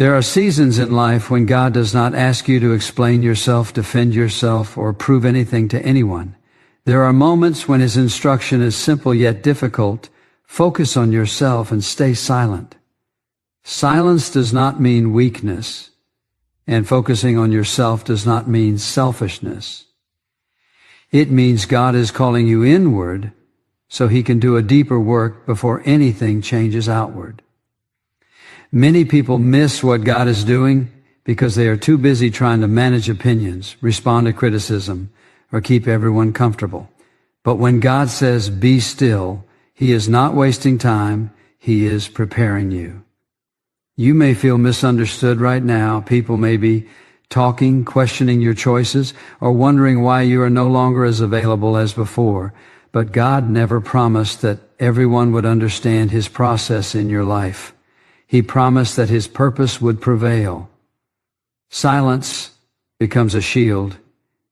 There are seasons in life when God does not ask you to explain yourself, defend yourself, or prove anything to anyone. There are moments when His instruction is simple yet difficult. Focus on yourself and stay silent. Silence does not mean weakness, and focusing on yourself does not mean selfishness. It means God is calling you inward so He can do a deeper work before anything changes outward. Many people miss what God is doing because they are too busy trying to manage opinions, respond to criticism, or keep everyone comfortable. But when God says, "Be still," He is not wasting time. He is preparing you. You may feel misunderstood right now. People may be talking, questioning your choices, or wondering why you are no longer as available as before. But God never promised that everyone would understand His process in your life. He promised that His purpose would prevail. Silence becomes a shield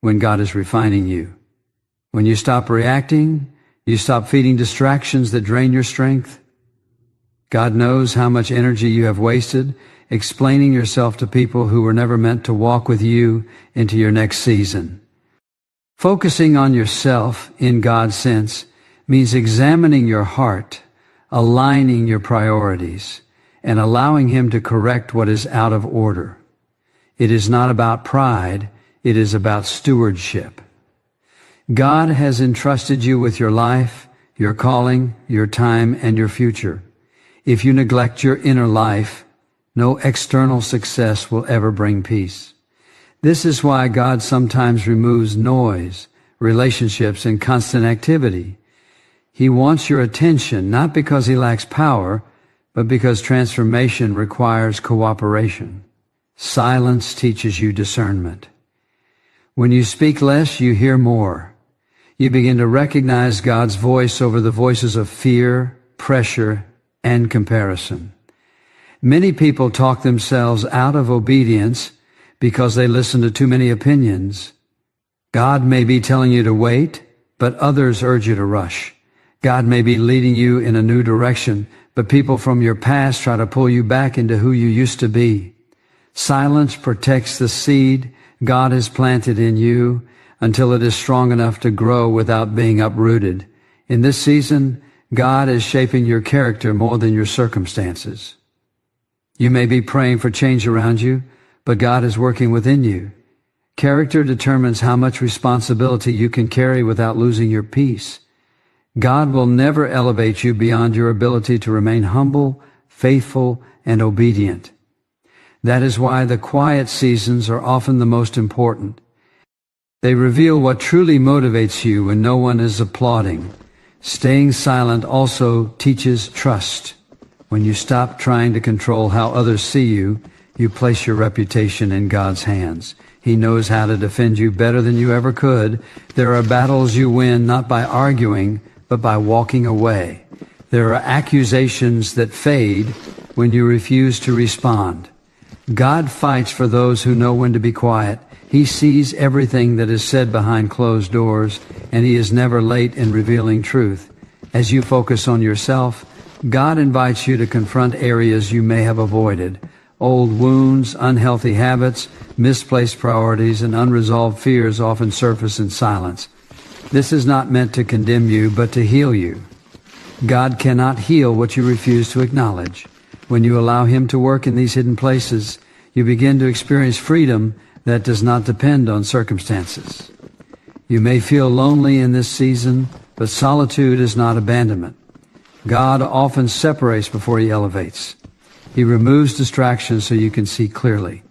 when God is refining you. When you stop reacting, you stop feeding distractions that drain your strength. God knows how much energy you have wasted explaining yourself to people who were never meant to walk with you into your next season. Focusing on yourself in God's sense means examining your heart, aligning your priorities, and allowing Him to correct what is out of order. It is not about pride, it is about stewardship. God has entrusted you with your life, your calling, your time, and your future. If you neglect your inner life, no external success will ever bring peace. This is why God sometimes removes noise, relationships, and constant activity. He wants your attention, not because He lacks power, but because transformation requires cooperation. Silence teaches you discernment. When you speak less, you hear more. You begin to recognize God's voice over the voices of fear, pressure, and comparison. Many people talk themselves out of obedience because they listen to too many opinions. God may be telling you to wait, but others urge you to rush. God may be leading you in a new direction, but people from your past try to pull you back into who you used to be. Silence protects the seed God has planted in you until it is strong enough to grow without being uprooted. In this season, God is shaping your character more than your circumstances. You may be praying for change around you, but God is working within you. Character determines how much responsibility you can carry without losing your peace. God will never elevate you beyond your ability to remain humble, faithful, and obedient. That is why the quiet seasons are often the most important. They reveal what truly motivates you when no one is applauding. Staying silent also teaches trust. When you stop trying to control how others see you, you place your reputation in God's hands. He knows how to defend you better than you ever could. There are battles you win not by arguing, but by walking away. There are accusations that fade when you refuse to respond. God fights for those who know when to be quiet. He sees everything that is said behind closed doors, and He is never late in revealing truth. As you focus on yourself, God invites you to confront areas you may have avoided. Old wounds, unhealthy habits, misplaced priorities, and unresolved fears often surface in silence. This is not meant to condemn you, but to heal you. God cannot heal what you refuse to acknowledge. When you allow Him to work in these hidden places, you begin to experience freedom that does not depend on circumstances. You may feel lonely in this season, but solitude is not abandonment. God often separates before He elevates. He removes distractions so you can see clearly.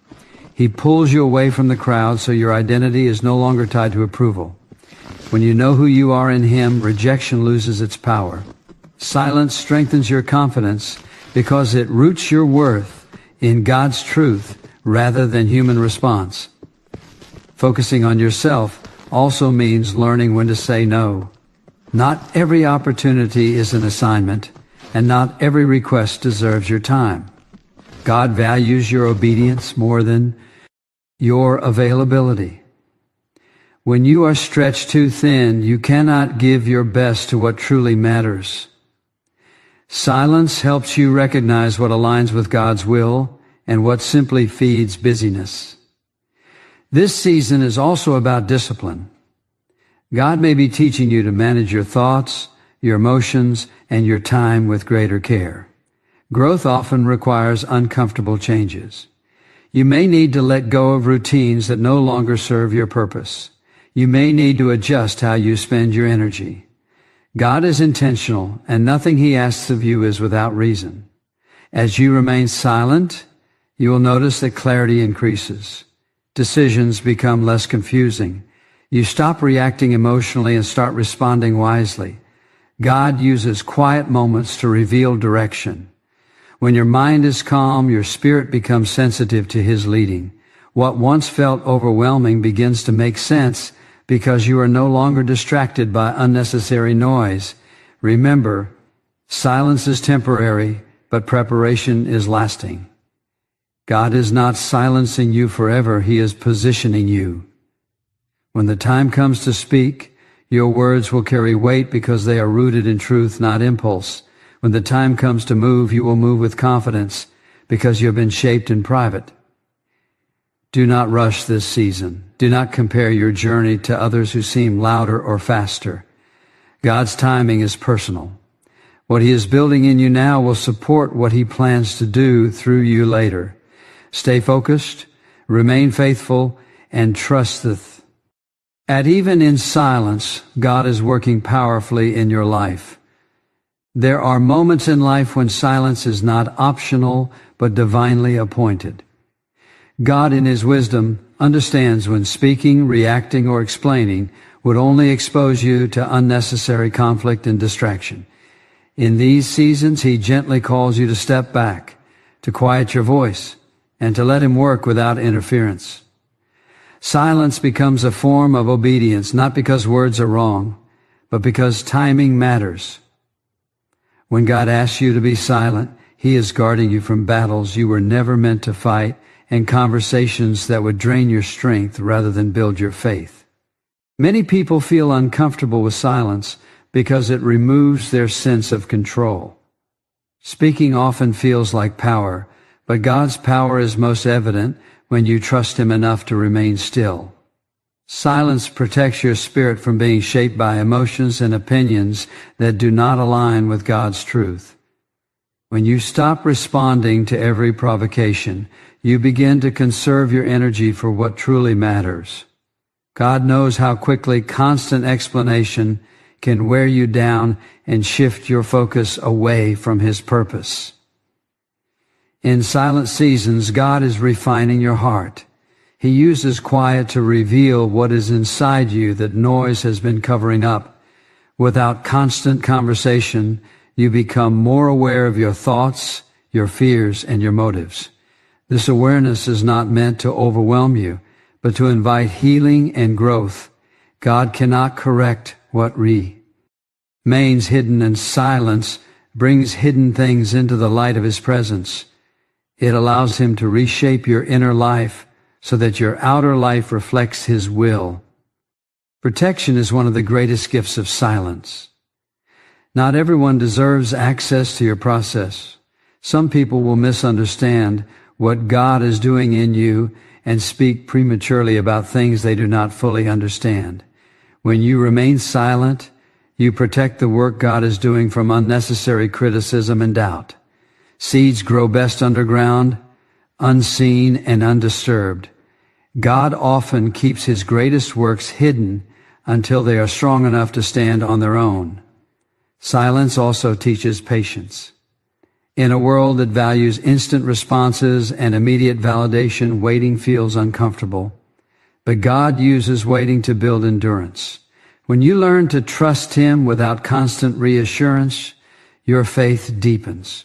He pulls you away from the crowd so your identity is no longer tied to approval. When you know who you are in Him, rejection loses its power. Silence strengthens your confidence because it roots your worth in God's truth rather than human response. Focusing on yourself also means learning when to say no. Not every opportunity is an assignment, and not every request deserves your time. God values your obedience more than your availability. When you are stretched too thin, you cannot give your best to what truly matters. Silence helps you recognize what aligns with God's will and what simply feeds busyness. This season is also about discipline. God may be teaching you to manage your thoughts, your emotions, and your time with greater care. Growth often requires uncomfortable changes. You may need to let go of routines that no longer serve your purpose. You may need to adjust how you spend your energy. God is intentional, and nothing He asks of you is without reason. As you remain silent, you will notice that clarity increases. Decisions become less confusing. You stop reacting emotionally and start responding wisely. God uses quiet moments to reveal direction. When your mind is calm, your spirit becomes sensitive to His leading. What once felt overwhelming begins to make sense because you are no longer distracted by unnecessary noise. Remember, silence is temporary, but preparation is lasting. God is not silencing you forever. He is positioning you. When the time comes to speak, your words will carry weight because they are rooted in truth, not impulse. When the time comes to move, you will move with confidence because you have been shaped in private. Do not rush this season. Do not compare your journey to others who seem louder or faster. God's timing is personal. What He is building in you now will support what He plans to do through you later. Stay focused, remain faithful, and trusteth. And even in silence, God is working powerfully in your life. There are moments in life when silence is not optional, but divinely appointed. God, in His wisdom, understands when speaking, reacting, or explaining would only expose you to unnecessary conflict and distraction. In these seasons, He gently calls you to step back, to quiet your voice, and to let Him work without interference. Silence becomes a form of obedience, not because words are wrong, but because timing matters. When God asks you to be silent, He is guarding you from battles you were never meant to fight and conversations that would drain your strength rather than build your faith. Many people feel uncomfortable with silence because it removes their sense of control. Speaking often feels like power, but God's power is most evident when you trust Him enough to remain still. Silence protects your spirit from being shaped by emotions and opinions that do not align with God's truth. When you stop responding to every provocation, you begin to conserve your energy for what truly matters. God knows how quickly constant explanation can wear you down and shift your focus away from His purpose. In silent seasons, God is refining your heart. He uses quiet to reveal what is inside you that noise has been covering up. Without constant conversation, you become more aware of your thoughts, your fears, and your motives. This awareness is not meant to overwhelm you, but to invite healing and growth. God cannot correct what remains hidden, and silence brings hidden things into the light of His presence. It allows Him to reshape your inner life so that your outer life reflects His will. Protection is one of the greatest gifts of silence. Not everyone deserves access to your process. Some people will misunderstand what God is doing in you and speak prematurely about things they do not fully understand. When you remain silent, you protect the work God is doing from unnecessary criticism and doubt. Seeds grow best underground, unseen and undisturbed. God often keeps His greatest works hidden until they are strong enough to stand on their own. Silence also teaches patience. In a world that values instant responses and immediate validation, waiting feels uncomfortable. But God uses waiting to build endurance. When you learn to trust Him without constant reassurance, your faith deepens.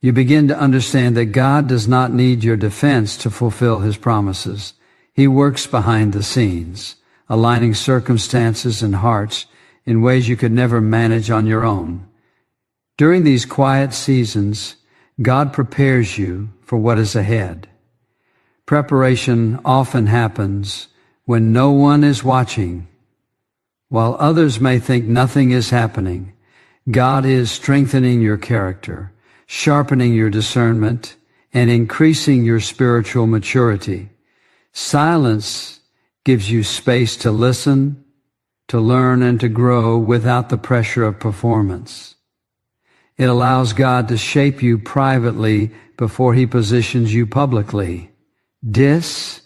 You begin to understand that God does not need your defense to fulfill His promises. He works behind the scenes, aligning circumstances and hearts in ways you could never manage on your own. During these quiet seasons, God prepares you for what is ahead. Preparation often happens when no one is watching. While others may think nothing is happening, God is strengthening your character, sharpening your discernment, and increasing your spiritual maturity. Silence gives you space to listen, to learn, and to grow without the pressure of performance. It allows God to shape you privately before He positions you publicly. Distractions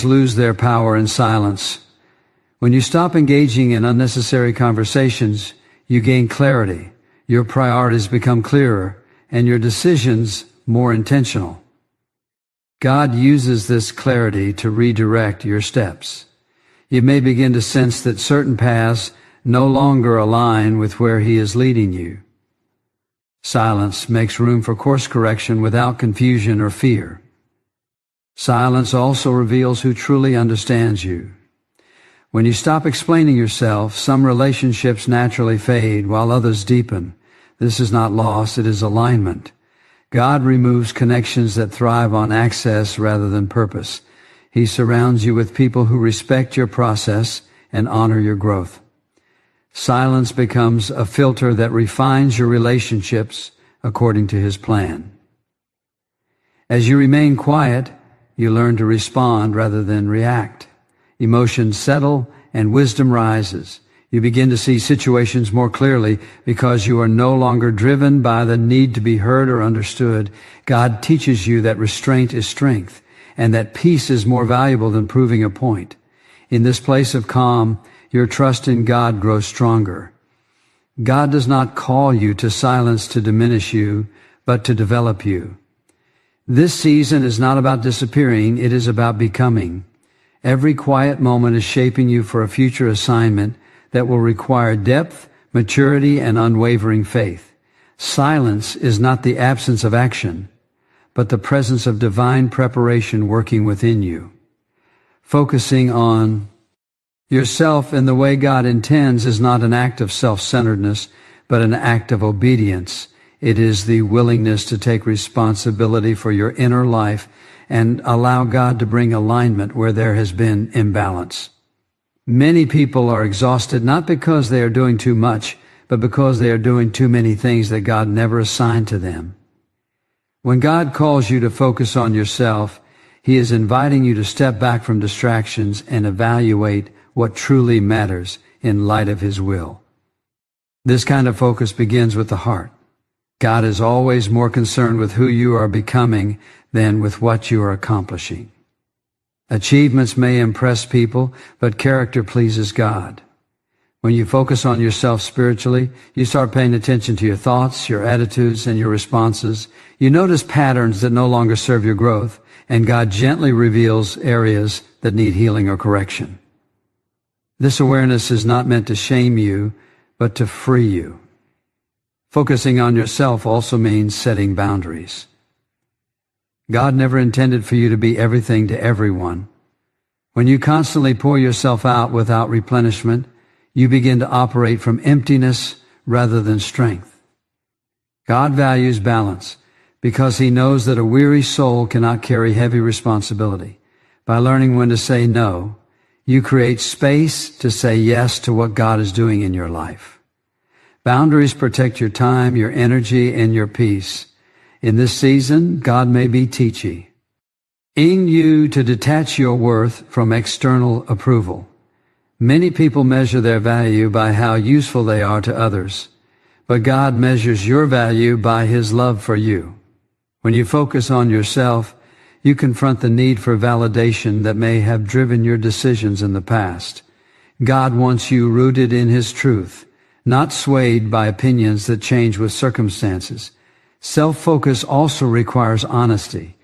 lose their power in silence. When you stop engaging in unnecessary conversations, you gain clarity, your priorities become clearer, and your decisions more intentional. God uses this clarity to redirect your steps. You may begin to sense that certain paths no longer align with where He is leading you. Silence makes room for course correction without confusion or fear. Silence also reveals who truly understands you. When you stop explaining yourself, some relationships naturally fade while others deepen. This is not loss, it is alignment. God removes connections that thrive on access rather than purpose. He surrounds you with people who respect your process and honor your growth. Silence becomes a filter that refines your relationships according to His plan. As you remain quiet, you learn to respond rather than react. Emotions settle and wisdom rises. You begin to see situations more clearly because you are no longer driven by the need to be heard or understood. God teaches you that restraint is strength and that peace is more valuable than proving a point. In this place of calm, your trust in God grows stronger. God does not call you to silence to diminish you, but to develop you. This season is not about disappearing, it is about becoming. Every quiet moment is shaping you for a future assignment that will require depth, maturity, and unwavering faith. Silence is not the absence of action, but the presence of divine preparation working within you. Focusing on yourself in the way God intends is not an act of self-centeredness, but an act of obedience. It is the willingness to take responsibility for your inner life and allow God to bring alignment where there has been imbalance. Many people are exhausted not because they are doing too much, but because they are doing too many things that God never assigned to them. When God calls you to focus on yourself, He is inviting you to step back from distractions and evaluate what truly matters in light of His will. This kind of focus begins with the heart. God is always more concerned with who you are becoming than with what you are accomplishing. Achievements may impress people, but character pleases God. When you focus on yourself spiritually, you start paying attention to your thoughts, your attitudes, and your responses. You notice patterns that no longer serve your growth, and God gently reveals areas that need healing or correction. This awareness is not meant to shame you, but to free you. Focusing on yourself also means setting boundaries. God never intended for you to be everything to everyone. When you constantly pour yourself out without replenishment, you begin to operate from emptiness rather than strength. God values balance because He knows that a weary soul cannot carry heavy responsibility. By learning when to say no, you create space to say yes to what God is doing in your life. Boundaries protect your time, your energy, and your peace. In this season, God may be teaching you to detach your worth from external approval. Many people measure their value by how useful they are to others, but God measures your value by His love for you. When you focus on yourself, you confront the need for validation that may have driven your decisions in the past. God wants you rooted in His truth, not swayed by opinions that change with circumstances. Self-focus also requires honesty.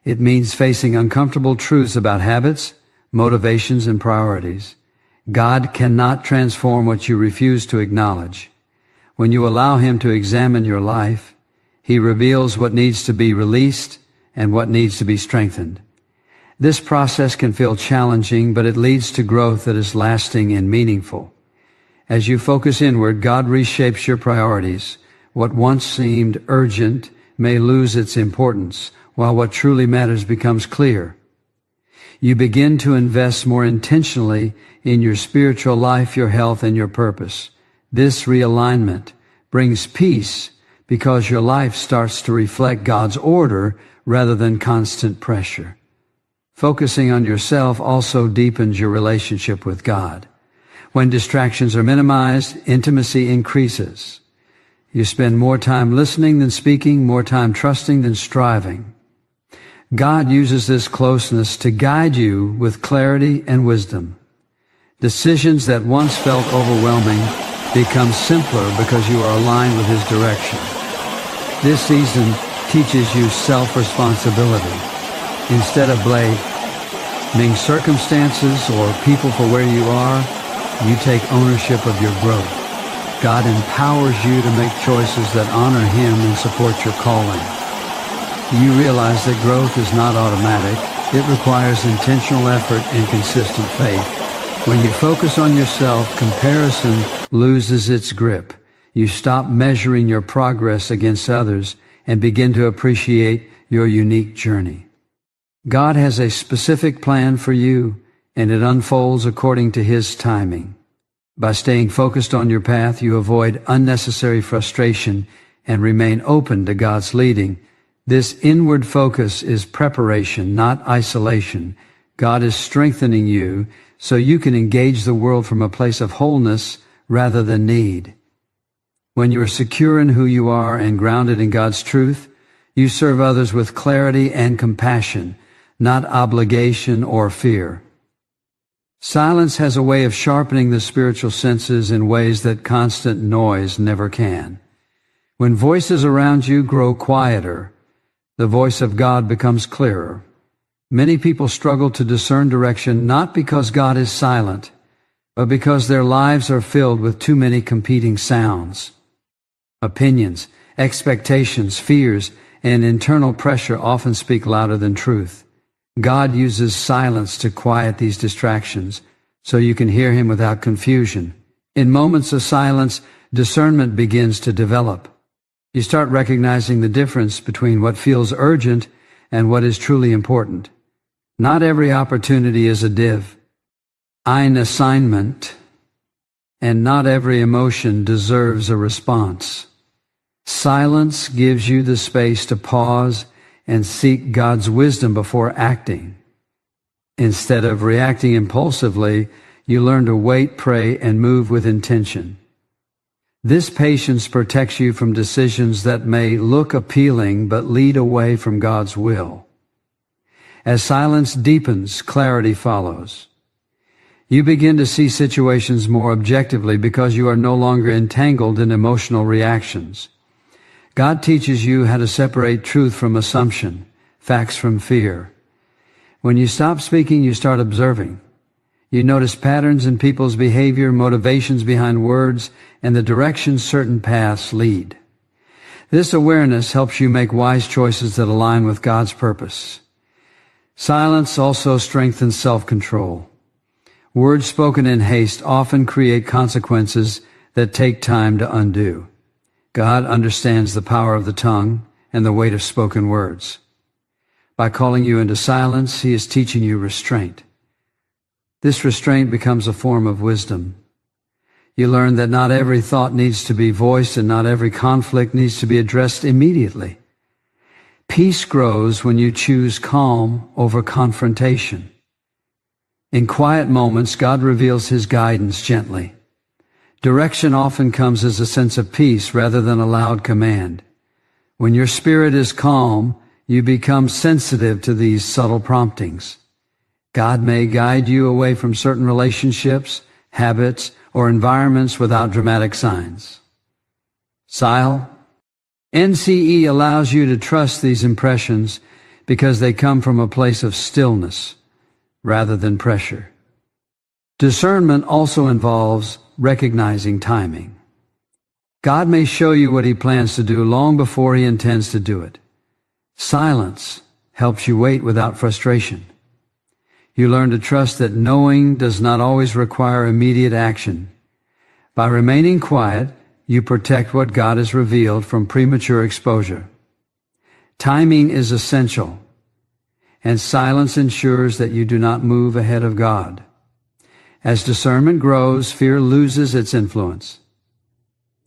It means facing uncomfortable truths about habits, motivations, and priorities. God cannot transform what you refuse to acknowledge. When you allow Him to examine your life, He reveals what needs to be released and what needs to be strengthened. This process can feel challenging, but it leads to growth that is lasting and meaningful. As you focus inward, God reshapes your priorities. What once seemed urgent may lose its importance, while what truly matters becomes clear. You begin to invest more intentionally in your spiritual life, your health, and your purpose. This realignment brings peace because your life starts to reflect God's order rather than constant pressure. Focusing on yourself also deepens your relationship with God. When distractions are minimized, intimacy increases. You spend more time listening than speaking, more time trusting than striving. God uses this closeness to guide you with clarity and wisdom. Decisions that once felt overwhelming become simpler because you are aligned with His direction. This season teaches you self-responsibility. Instead of blaming circumstances or people for where you are, you take ownership of your growth. God empowers you to make choices that honor Him and support your calling. You realize that growth is not automatic. It requires intentional effort and consistent faith. When you focus on yourself, comparison loses its grip. You stop measuring your progress against others and begin to appreciate your unique journey. God has a specific plan for you, and it unfolds according to His timing. By staying focused on your path, you avoid unnecessary frustration and remain open to God's leading. This inward focus is preparation, not isolation. God is strengthening you so you can engage the world from a place of wholeness rather than need. When you are secure in who you are and grounded in God's truth, you serve others with clarity and compassion, not obligation or fear. Silence has a way of sharpening the spiritual senses in ways that constant noise never can. When voices around you grow quieter, the voice of God becomes clearer. Many people struggle to discern direction not because God is silent, but because their lives are filled with too many competing sounds. Opinions, expectations, fears, and internal pressure often speak louder than truth. God uses silence to quiet these distractions so you can hear Him without confusion. In moments of silence, discernment begins to develop. You start recognizing the difference between what feels urgent and what is truly important. Not every opportunity is a divine assignment, and not every emotion deserves a response. Silence gives you the space to pause and seek God's wisdom before acting. Instead of reacting impulsively, you learn to wait, pray, and move with intention. This patience protects you from decisions that may look appealing but lead away from God's will. As silence deepens, clarity follows. You begin to see situations more objectively because you are no longer entangled in emotional reactions. God teaches you how to separate truth from assumption, facts from fear. When you stop speaking, you start observing. You notice patterns in people's behavior, motivations behind words, and the direction certain paths lead. This awareness helps you make wise choices that align with God's purpose. Silence also strengthens self-control. Words spoken in haste often create consequences that take time to undo. God understands the power of the tongue and the weight of spoken words. By calling you into silence, He is teaching you restraint. This restraint becomes a form of wisdom. You learn that not every thought needs to be voiced and not every conflict needs to be addressed immediately. Peace grows when you choose calm over confrontation. In quiet moments, God reveals His guidance gently. Direction often comes as a sense of peace rather than a loud command. When your spirit is calm, you become sensitive to these subtle promptings. God may guide you away from certain relationships, habits, or environments without dramatic signs. NCE allows you to trust these impressions because they come from a place of stillness rather than pressure. Discernment also involves recognizing timing. God may show you what He plans to do long before He intends to do it. Silence helps you wait without frustration. You learn to trust that knowing does not always require immediate action. By remaining quiet, you protect what God has revealed from premature exposure. Timing is essential, and silence ensures that you do not move ahead of God. As discernment grows, fear loses its influence.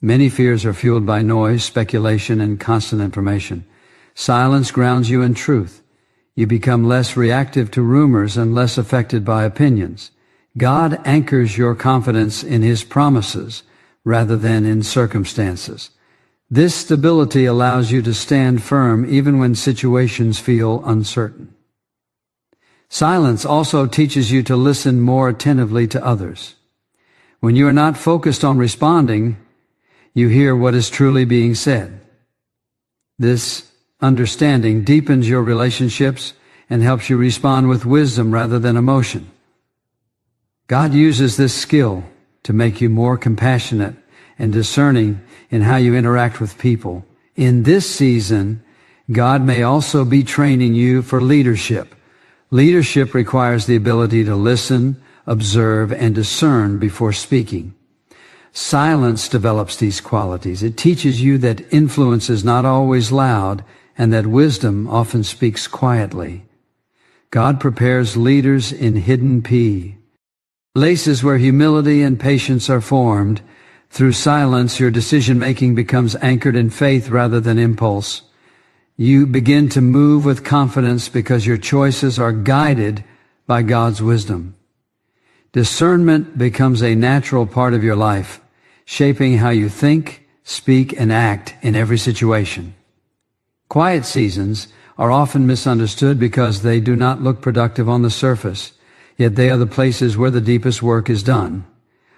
Many fears are fueled by noise, speculation, and constant information. Silence grounds you in truth. You become less reactive to rumors and less affected by opinions. God anchors your confidence in His promises rather than in circumstances. This stability allows you to stand firm even when situations feel uncertain. Silence also teaches you to listen more attentively to others. When you are not focused on responding, you hear what is truly being said. This understanding deepens your relationships and helps you respond with wisdom rather than emotion. God uses this skill to make you more compassionate and discerning in how you interact with people. In this season, God may also be training you for leadership. Leadership requires the ability to listen, observe, and discern before speaking. Silence develops these qualities. It teaches you that influence is not always loud and that wisdom often speaks quietly. God prepares leaders in hidden places where humility and patience are formed. Through silence, your decision-making becomes anchored in faith rather than impulse. You begin to move with confidence because your choices are guided by God's wisdom. Discernment becomes a natural part of your life, shaping how you think, speak, and act in every situation. Quiet seasons are often misunderstood because they do not look productive on the surface, yet they are the places where the deepest work is done.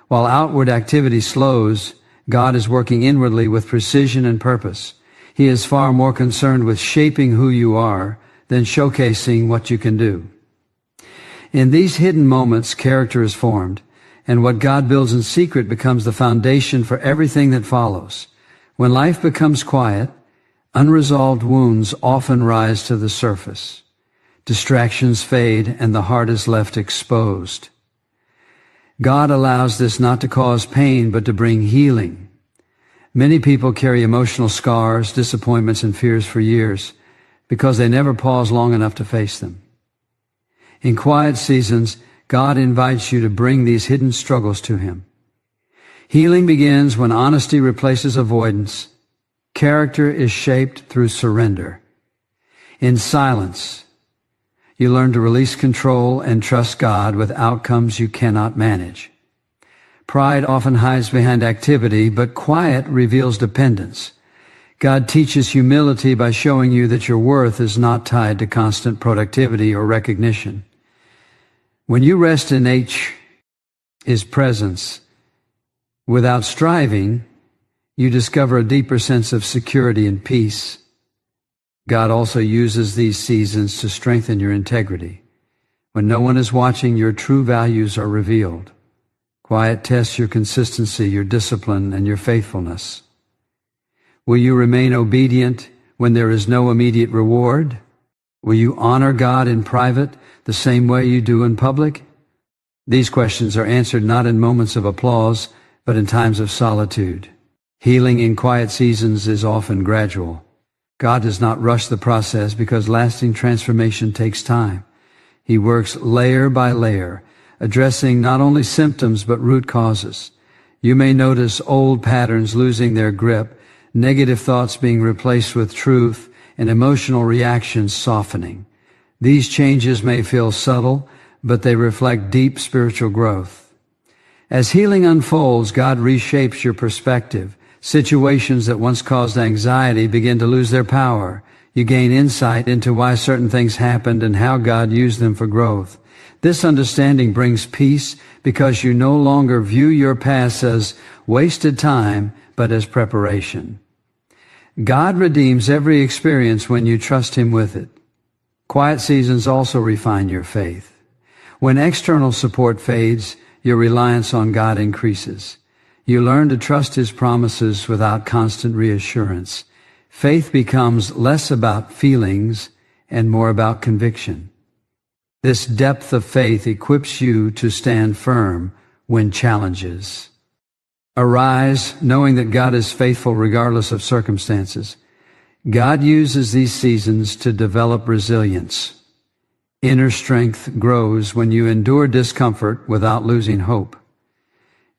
While outward activity slows, God is working inwardly with precision and purpose. He is far more concerned with shaping who you are than showcasing what you can do. In these hidden moments, character is formed, and what God builds in secret becomes the foundation for everything that follows. When life becomes quiet, unresolved wounds often rise to the surface. Distractions fade, and the heart is left exposed. God allows this not to cause pain, but to bring healing. Many people carry emotional scars, disappointments, and fears for years because they never pause long enough to face them. In quiet seasons, God invites you to bring these hidden struggles to Him. Healing begins when honesty replaces avoidance. Character is shaped through surrender. In silence, you learn to release control and trust God with outcomes you cannot manage. Pride often hides behind activity, but quiet reveals dependence. God teaches humility by showing you that your worth is not tied to constant productivity or recognition. When you rest in His presence without striving, you discover a deeper sense of security and peace. God also uses these seasons to strengthen your integrity. When no one is watching, your true values are revealed. Quiet tests your consistency, your discipline, and your faithfulness. Will you remain obedient when there is no immediate reward? Will you honor God in private the same way you do in public? These questions are answered not in moments of applause, but in times of solitude. Healing in quiet seasons is often gradual. God does not rush the process because lasting transformation takes time. He works layer by layer, addressing not only symptoms but root causes. You may notice old patterns losing their grip, negative thoughts being replaced with truth, and emotional reactions softening. These changes may feel subtle, but they reflect deep spiritual growth. As healing unfolds, God reshapes your perspective. Situations that once caused anxiety begin to lose their power. You gain insight into why certain things happened and how God used them for growth. This understanding brings peace because you no longer view your past as wasted time, but as preparation. God redeems every experience when you trust Him with it. Quiet seasons also refine your faith. When external support fades, your reliance on God increases. You learn to trust His promises without constant reassurance. Faith becomes less about feelings and more about conviction. This depth of faith equips you to stand firm when challenges arise, knowing that God is faithful regardless of circumstances. God uses these seasons to develop resilience. Inner strength grows when you endure discomfort without losing hope.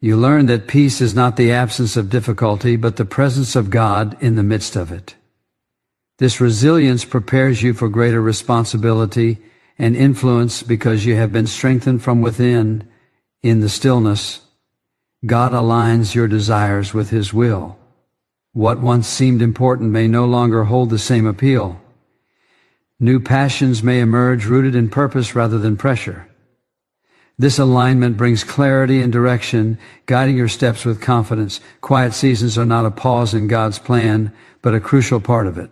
You learn that peace is not the absence of difficulty, but the presence of God in the midst of it. This resilience prepares you for greater responsibility and influence because you have been strengthened from within. In the stillness, God aligns your desires with His will. What once seemed important may no longer hold the same appeal. New passions may emerge rooted in purpose rather than pressure. This alignment brings clarity and direction, guiding your steps with confidence. Quiet seasons are not a pause in God's plan, but a crucial part of it.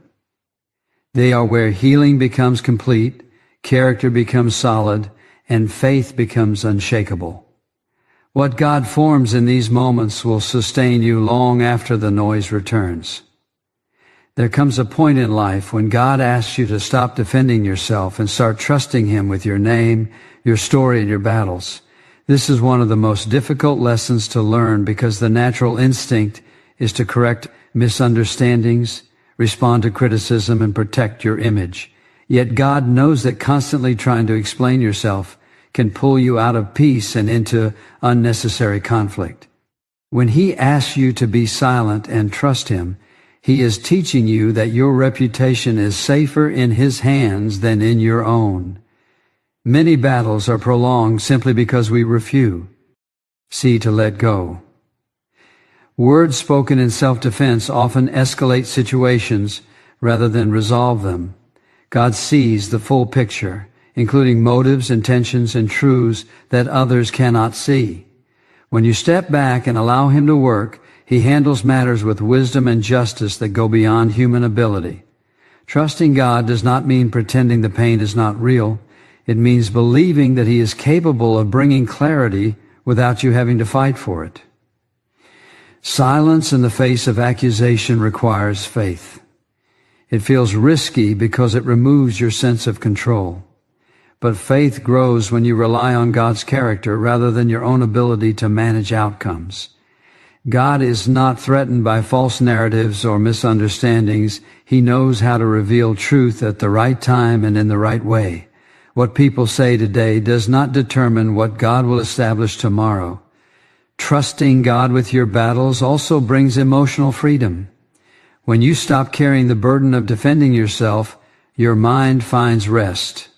They are where healing becomes complete, character becomes solid, and faith becomes unshakable. What God forms in these moments will sustain you long after the noise returns. There comes a point in life when God asks you to stop defending yourself and start trusting Him with your name, your story, and your battles. This is one of the most difficult lessons to learn because the natural instinct is to correct misunderstandings, respond to criticism, and protect your image. Yet God knows that constantly trying to explain yourself can pull you out of peace and into unnecessary conflict. When He asks you to be silent and trust Him, He is teaching you that your reputation is safer in His hands than in your own. Many battles are prolonged simply because we refuse to let go. Words spoken in self-defense often escalate situations rather than resolve them. God sees the full picture, including motives, intentions, and truths that others cannot see. When you step back and allow Him to work, He handles matters with wisdom and justice that go beyond human ability. Trusting God does not mean pretending the pain is not real. It means believing that He is capable of bringing clarity without you having to fight for it. Silence in the face of accusation requires faith. It feels risky because it removes your sense of control. But faith grows when you rely on God's character rather than your own ability to manage outcomes. God is not threatened by false narratives or misunderstandings. He knows how to reveal truth at the right time and in the right way. What people say today does not determine what God will establish tomorrow. Trusting God with your battles also brings emotional freedom. When you stop carrying the burden of defending yourself, your mind finds rest.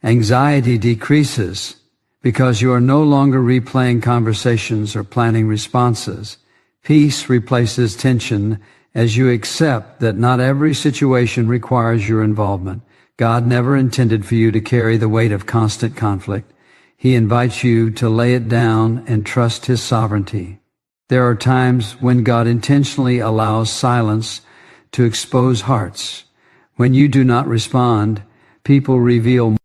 Anxiety decreases because you are no longer replaying conversations or planning responses. Peace replaces tension as you accept that not every situation requires your involvement. God never intended for you to carry the weight of constant conflict. He invites you to lay it down and trust His sovereignty. There are times when God intentionally allows silence to expose hearts. When you do not respond, people reveal